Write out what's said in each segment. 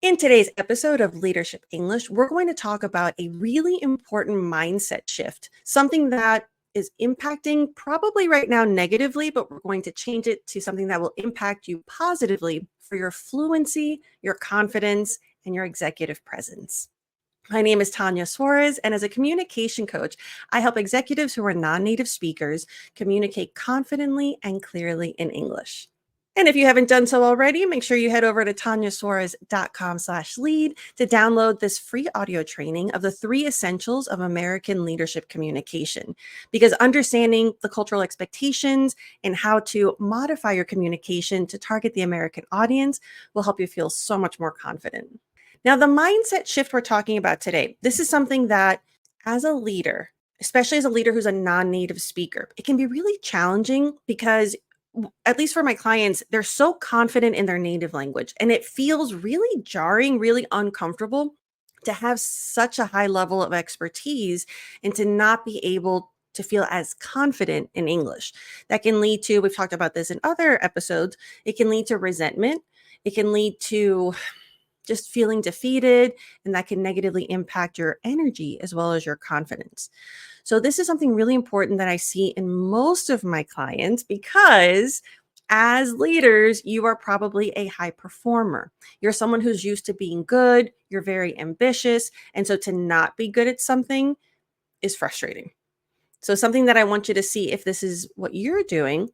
In today's episode of Leadership English, we're going to talk about a really important mindset shift, something that is impacting probably right now negatively, but we're going to change it to something that will impact you positively for your fluency, your confidence, and your executive presence. My name is Tanya Suarez, and as a communication coach, I help executives who are non native speakers communicate confidently and clearly in English. And if you haven't done so already, make sure you head over to tanyasuarez.com/lead to download this free audio training of the 3 essentials of American leadership communication. Because understanding the cultural expectations and how to modify your communication to target the American audience will help you feel so much more confident. Now, the mindset shift we're talking about today, this is something that as a leader, especially as a leader who's a non-native speaker, it can be really challenging because at least for my clients, they're so confident in their native language and it feels really jarring, really uncomfortable to have such a high level of expertise and to not be able to feel as confident in English. That can lead to, we've talked about this in other episodes, it can lead to resentment. It can lead to just feeling defeated, and that can negatively impact your energy as well as your confidence. So, this is something really important that I see in most of my clients because as leaders, you are probably a high performer. You're someone who's used to being good, you're very ambitious. And so, to not be good at something is frustrating. So, something that I want you to see if this is what you're doing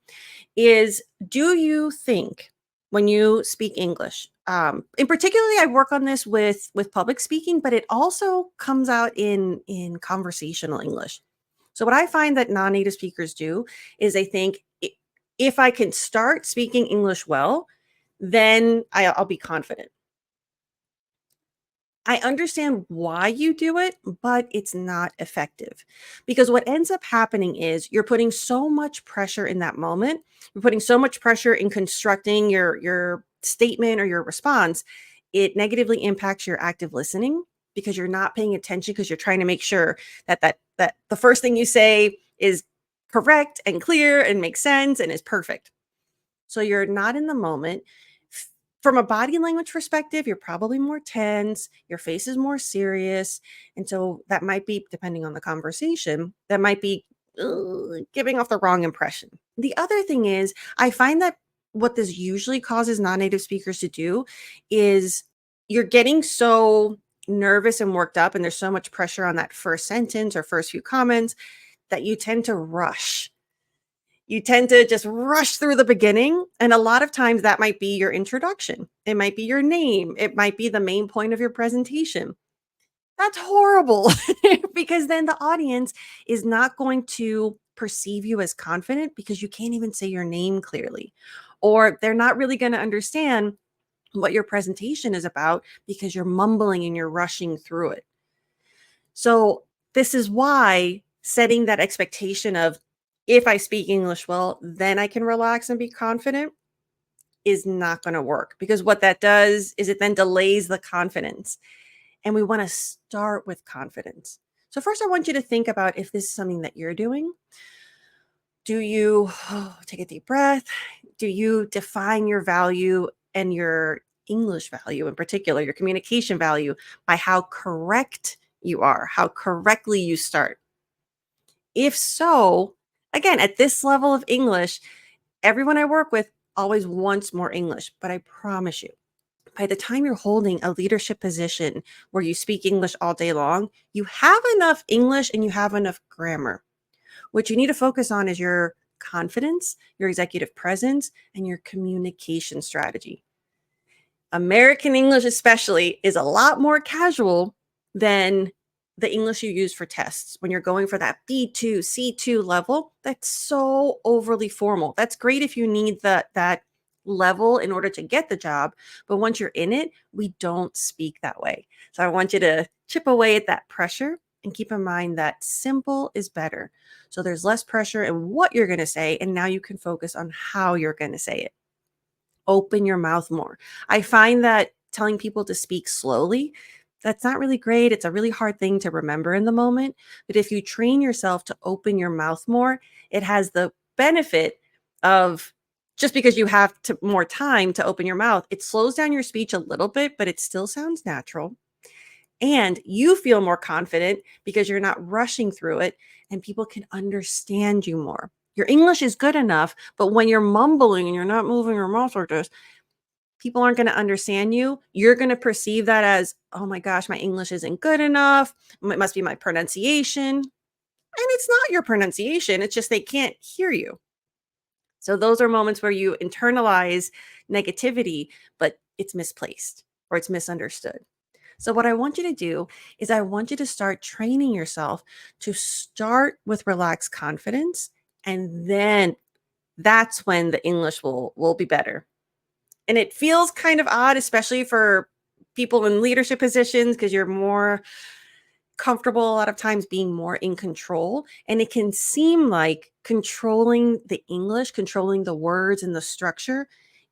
is, do you think when you speak English, in particularly, I work on this with public speaking, but it also comes out in conversational English. So what I find that non-native speakers do is they think, if I can start speaking English well, then I'll be confident. I understand why you do it, but it's not effective because what ends up happening is you're putting so much pressure in that moment. You're putting so much pressure in constructing your statement or your response. It negatively impacts your active listening because you're not paying attention because you're trying to make sure that the first thing you say is correct and clear and makes sense and is perfect. So you're not in the moment. From a body language perspective, you're probably more tense, your face is more serious. And so that might be, depending on the conversation, that might be giving off the wrong impression. The other thing is, I find that what this usually causes non native speakers to do is you're getting so nervous and worked up, and there's so much pressure on that first sentence or first few comments that you tend to rush. You tend to just rush through the beginning. And a lot of times that might be your introduction. It might be your name. It might be the main point of your presentation. That's horrible because then the audience is not going to perceive you as confident because you can't even say your name clearly. Or they're not really going to understand what your presentation is about because you're mumbling and you're rushing through it. So, this is why setting that expectation of, if I speak English well, then I can relax and be confident is not going to work because what that does is it then delays the confidence. And we want to start with confidence. So, first, I want you to think about if this is something that you're doing. Do you take a deep breath? Do you define your value and your English value in particular, your communication value, by how correct you are, how correctly you start? If so, again, at this level of English, everyone I work with always wants more English, but I promise you, by the time you're holding a leadership position where you speak English all day long, you have enough English and you have enough grammar. What you need to focus on is your confidence, your executive presence, and your communication strategy. American English, especially, is a lot more casual than the English you use for tests. When you're going for that B2, C2 level, that's so overly formal. That's great if you need that level in order to get the job. But once you're in it, we don't speak that way. So I want you to chip away at that pressure and keep in mind that simple is better. So there's less pressure in what you're going to say. And now you can focus on how you're going to say it. Open your mouth more. I find that telling people to speak slowly, that's not really great. It's a really hard thing to remember in the moment. But if you train yourself to open your mouth more, it has the benefit of just because you have more time to open your mouth, it slows down your speech a little bit, but it still sounds natural. And you feel more confident because you're not rushing through it and people can understand you more. Your English is good enough, but when you're mumbling and you're not moving your mouth like this, people aren't going to understand you. You're going to perceive that as, oh my gosh, my English isn't good enough. It must be my pronunciation. And it's not your pronunciation, it's just they can't hear you. So those are moments where you internalize negativity, but it's misplaced or it's misunderstood. So, what I want you to do is, I want you to start training yourself to start with relaxed confidence. And then that's when the English will be better. And it feels kind of odd, especially for people in leadership positions, because you're more comfortable a lot of times being more in control. And it can seem like controlling the English, controlling the words and the structure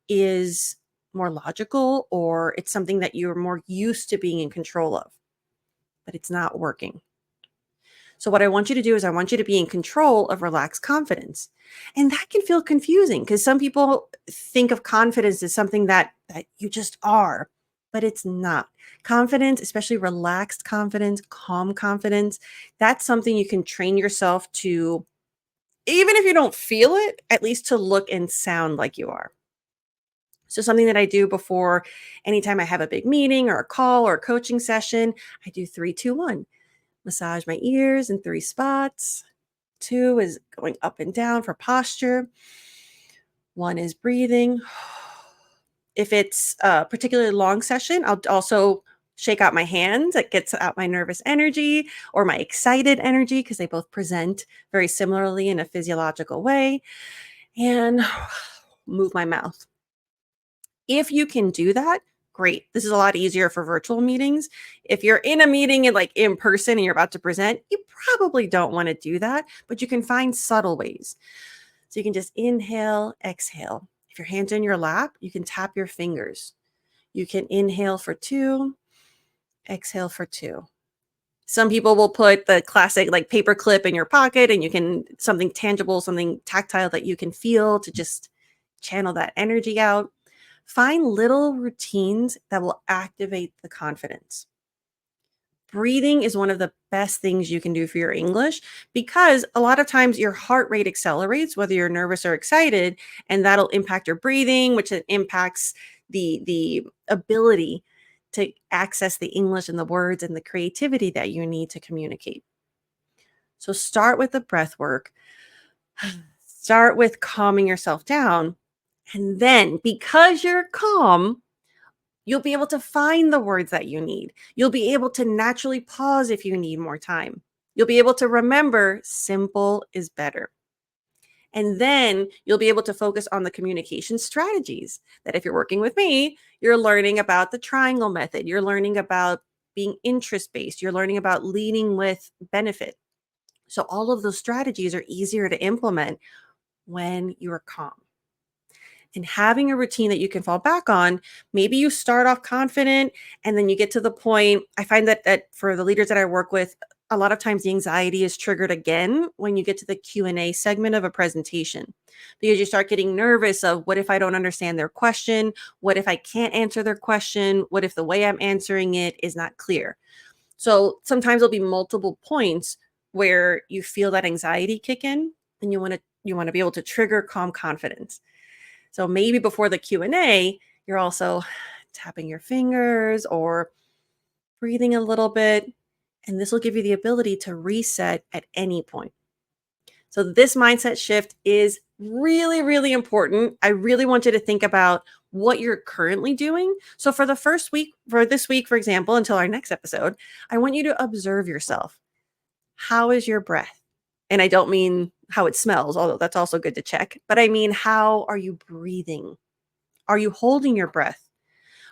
is more logical, or it's something that you're more used to being in control of, but it's not working. So, what I want you to do is, I want you to be in control of relaxed confidence. And that can feel confusing because some people think of confidence as something that you just are, but it's not. Confidence, especially relaxed confidence, calm confidence, that's something you can train yourself to, even if you don't feel it, at least to look and sound like you are. So, something that I do before anytime I have a big meeting or a call or a coaching session, I do 3, 2, 1. Massage my ears in 3 spots. 2 is going up and down for posture. 1 is breathing. If it's a particularly long session, I'll also shake out my hands. That gets out my nervous energy or my excited energy, because they both present very similarly in a physiological way, and move my mouth. If you can do that, great. This is a lot easier for virtual meetings. If you're in a meeting and like in person and you're about to present, you probably don't want to do that, but you can find subtle ways. So you can just inhale, exhale. If your hands are in your lap, you can tap your fingers. You can inhale for 2, exhale for 2. Some people will put the classic like paper clip in your pocket, and you can something tangible, something tactile that you can feel to just channel that energy out. Find little routines that will activate the confidence. Breathing is one of the best things you can do for your English, because a lot of times your heart rate accelerates whether you're nervous or excited, and that'll impact your breathing, which then impacts the ability to access the English and the words and the creativity that you need to communicate. So start with the breath work. Start with calming yourself down, and then because you're calm, you'll be able to find the words that you need. You'll be able to naturally pause if you need more time. You'll be able to remember simple is better. And then you'll be able to focus on the communication strategies that, if you're working with me, you're learning about the triangle method. You're learning about being interest based. You're learning about leading with benefit. So all of those strategies are easier to implement when you're calm. And having a routine that you can fall back on, maybe you start off confident and then you get to the point. I find that for the leaders that I work with, a lot of times the anxiety is triggered again when you get to the Q&A segment of a presentation, because you start getting nervous of, what if I don't understand their question? What if I can't answer their question? What if the way I'm answering it is not clear? So sometimes there'll be multiple points where you feel that anxiety kick in, and you want to be able to trigger calm confidence. So maybe before the Q&A, you're also tapping your fingers or breathing a little bit, and this will give you the ability to reset at any point. So this mindset shift is really, really important. I really want you to think about what you're currently doing. So for the first week, for this week, for example, until our next episode, I want you to observe yourself. How is your breath? And I don't mean how it smells, although that's also good to check, but I mean, how are you breathing? Are you holding your breath?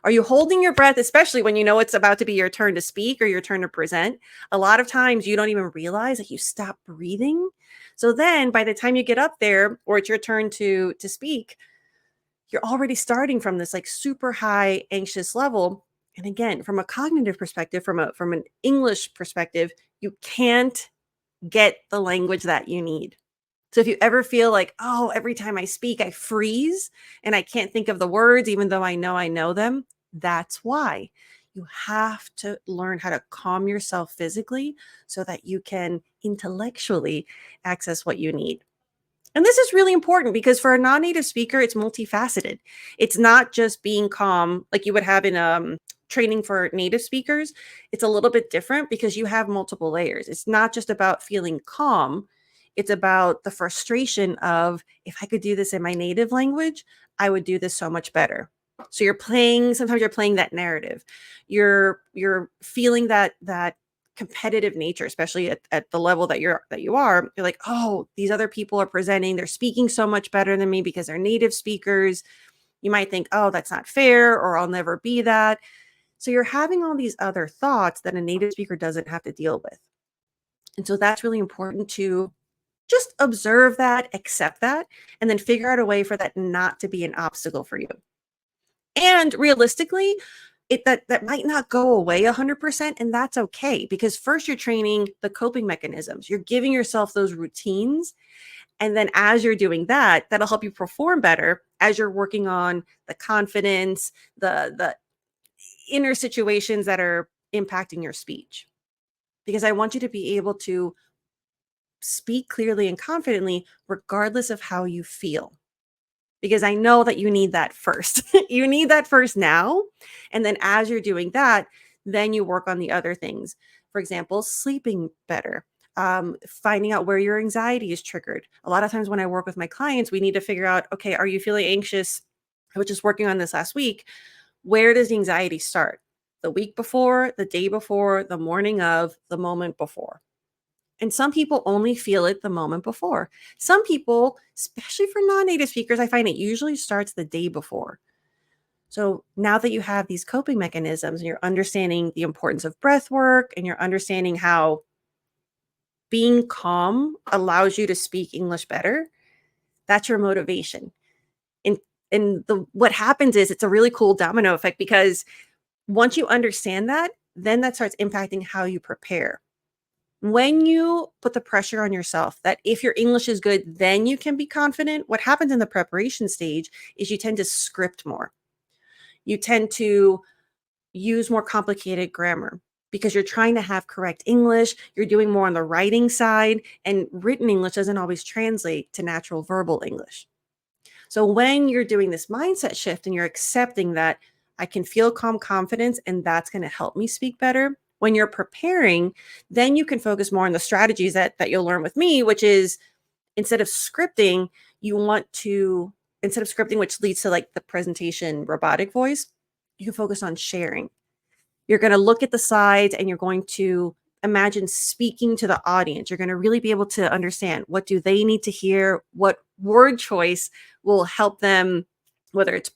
Are you holding your breath, especially when you know it's about to be your turn to speak or your turn to present? A lot of times you don't even realize that you stop breathing. So then by the time you get up there or it's your turn to speak, you're already starting from this like super high anxious level. And again, from a cognitive perspective, from an English perspective, you can't get the language that you need. So if you ever feel like, oh, every time I speak, I freeze and I can't think of the words, even though I know them, that's why. You have to learn how to calm yourself physically so that you can intellectually access what you need. And this is really important because for a non-native speaker, it's multifaceted. It's not just being calm like you would have in training for native speakers. It's a little bit different because you have multiple layers. It's not just about feeling calm. It's about the frustration of if I could do this in my native language, I would do this so much better. So you're playing, sometimes you're playing that narrative. You're feeling that competitive nature, especially at the level that you are. You're like, oh, these other people are presenting, they're speaking so much better than me because they're native speakers. You might think, oh, that's not fair, or I'll never be that. So you're having all these other thoughts that a native speaker doesn't have to deal with. And so that's really important to just observe that, accept that, and then figure out a way for that not to be an obstacle for you. And realistically, that might not go away 100%, and that's okay because first you're training the coping mechanisms. You're giving yourself those routines, and then as you're doing that, that'll help you perform better as you're working on the confidence, the inner situations that are impacting your speech. Because I want you to be able to speak clearly and confidently regardless of how you feel. Because I know that you need that first. You need that first now. And then as you're doing that, then you work on the other things. For example, sleeping better, finding out where your anxiety is triggered. A lot of times when I work with my clients, we need to figure out, okay, are you feeling anxious? I was just working on this last week. Where does the anxiety start? The week before, the day before, the morning of, the moment before. And some people only feel it the moment before. Some people, especially for non-native speakers, I find it usually starts the day before. So now that you have these coping mechanisms and you're understanding the importance of breath work and you're understanding how being calm allows you to speak English better, that's your motivation. And and what happens is it's a really cool domino effect because once you understand that, then that starts impacting how you prepare. When you put the pressure on yourself that if your English is good, then you can be confident, what happens in the preparation stage is you tend to script more. You tend to use more complicated grammar because you're trying to have correct English. You're doing more on the writing side, and written English doesn't always translate to natural verbal English. So when you're doing this mindset shift and you're accepting that I can feel calm confidence and that's going to help me speak better, when you're preparing, then you can focus more on the strategies that you'll learn with me, which is instead of scripting, you want to instead of scripting, which leads to like the presentation robotic voice, you can focus on sharing. You're going to look at the slides and you're going to imagine speaking to the audience. You're going to really be able to understand what do they need to hear, what word choice will help them, whether it's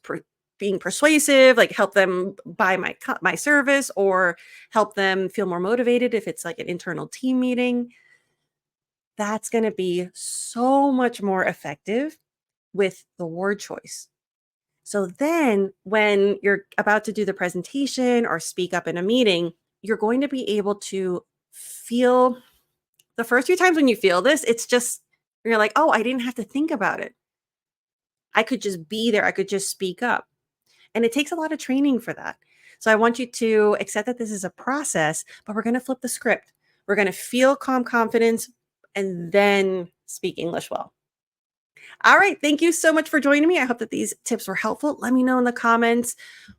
being persuasive, like help them buy my service or help them feel more motivated if it's like an internal team meeting. That's going to be so much more effective with the word choice. So then when you're about to do the presentation or speak up in a meeting, you're going to be able to feel the first few times when you feel this, it's just, you're like, oh, I didn't have to think about it. I could just be there. I could just speak up. And it takes a lot of training for that. So I want you to accept that this is a process, but we're going to flip the script. We're going to feel calm confidence and then speak English well. All right. Thank you so much for joining me. I hope that these tips were helpful. Let me know in the comments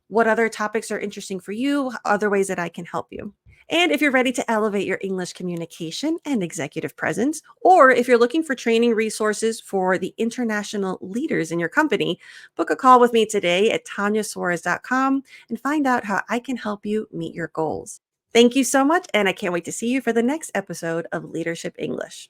what other topics are interesting for you, other ways that I can help you. And if you're ready to elevate your English communication and executive presence, or if you're looking for training resources for the international leaders in your company, book a call with me today at tanniasuarez.com and find out how I can help you meet your goals. Thank you so much, and I can't wait to see you for the next episode of Leadership English.